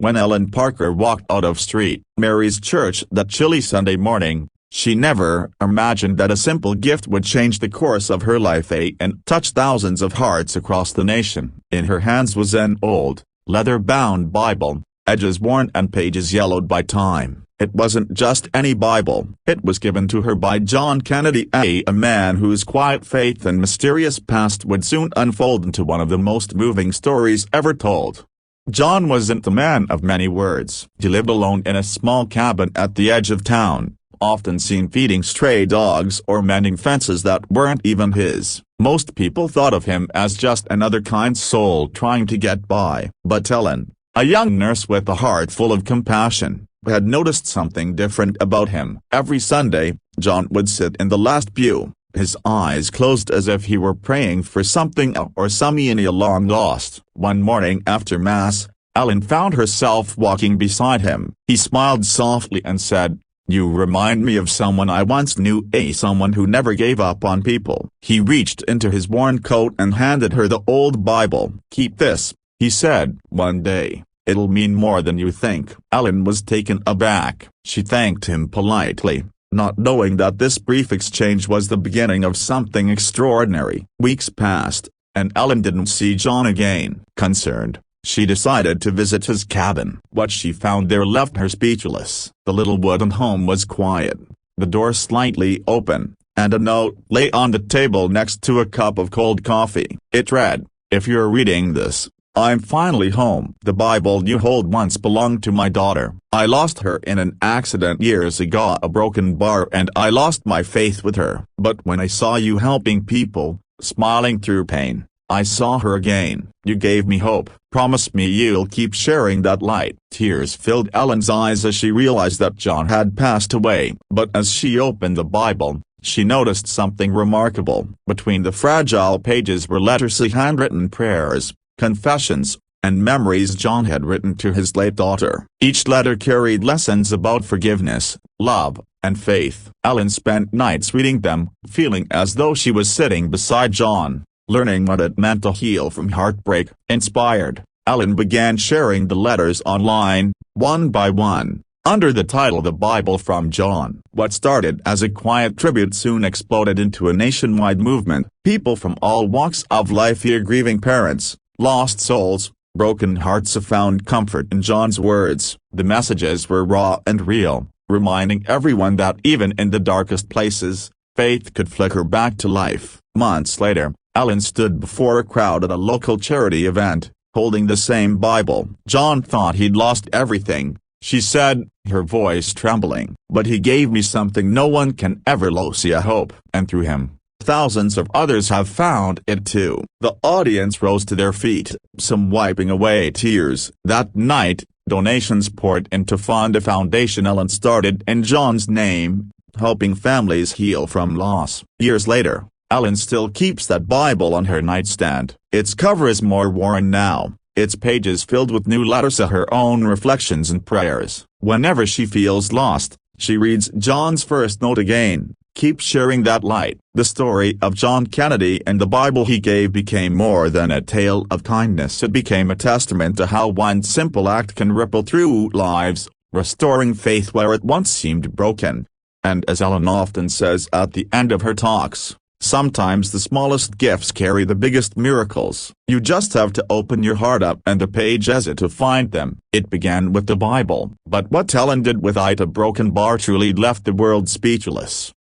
When Ellen Parker walked out of St. Mary's Church that chilly Sunday morning, she never imagined that a simple gift would change the course of her life and touch thousands of hearts across the nation. In her hands was an old, leather-bound Bible, edges worn and pages yellowed by time. It wasn't just any Bible. It was given to her by John Kennedy, a man whose quiet faith and mysterious past would soon unfold into one of the most moving stories ever told. John wasn't a man of many words. He lived alone in a small cabin at the edge of town, often seen feeding stray dogs or mending fences that weren't even his. Most people thought of him as just another kind soul trying to get by. But Ellen, a young nurse with a heart full of compassion, had noticed something different about him. Every Sunday, John would sit in the last pew, his eyes closed as if he were praying for something or someone long lost. One morning after Mass, Ellen found herself walking beside him. He smiled softly and said, "You remind me of someone I once knew, someone who never gave up on people." He reached into his worn coat and handed her the old Bible. "Keep this," he said. "One day, it'll mean more than you think." Ellen was taken aback. She thanked him politely, not knowing that this brief exchange was the beginning of something extraordinary. Weeks passed, and Ellen didn't see John again. Concerned, she decided to visit his cabin. What she found there left her speechless. The little wooden home was quiet, the door slightly open, and a note lay on the table next to a cup of cold coffee. It read, "If you're reading this, I'm finally home. The Bible you hold once belonged to my daughter. I lost her in an accident years ago, a broken bar, and I lost my faith with her. But when I saw you helping people, smiling through pain, I saw her again. You gave me hope. Promise me you'll keep sharing that light." Tears filled Ellen's eyes as she realized that John had passed away. But as she opened the Bible, she noticed something remarkable. Between the fragile pages were letters, handwritten prayers, confessions, and memories John had written to his late daughter. Each letter carried lessons about forgiveness, love, and faith. Ellen spent nights reading them, feeling as though she was sitting beside John, learning what it meant to heal from heartbreak. Inspired, Ellen began sharing the letters online, one by one, under the title "The Bible from John." What started as a quiet tribute soon exploded into a nationwide movement. People from all walks of life, here grieving parents, lost souls, broken hearts, have found comfort in John's words. The messages were raw and real, reminding everyone that even in the darkest places, faith could flicker back to life. Months later, Ellen stood before a crowd at a local charity event, holding the same Bible. "John thought he'd lost everything," she said, her voice trembling. "But he gave me something no one can ever lose, a hope. And through him, thousands of others have found it too." The audience rose to their feet, some wiping away tears. That night, donations poured into fund a foundation Ellen started in John's name, helping families heal from loss. Years later, Ellen still keeps that Bible on her nightstand. Its cover is more worn now, its pages filled with new letters, her own reflections and prayers. Whenever she feels lost, she reads John's first note again. Keep sharing that light. The story of John Kennedy and the Bible he gave became more than a tale of kindness. It became a testament to how one simple act can ripple through lives, restoring faith where it once seemed broken. And as Ellen often says at the end of her talks, sometimes the smallest gifts carry the biggest miracles. You just have to open your heart up and the page as it to find them. It began with the Bible, but what Ellen did with it, a broken bar, truly left the world speechless.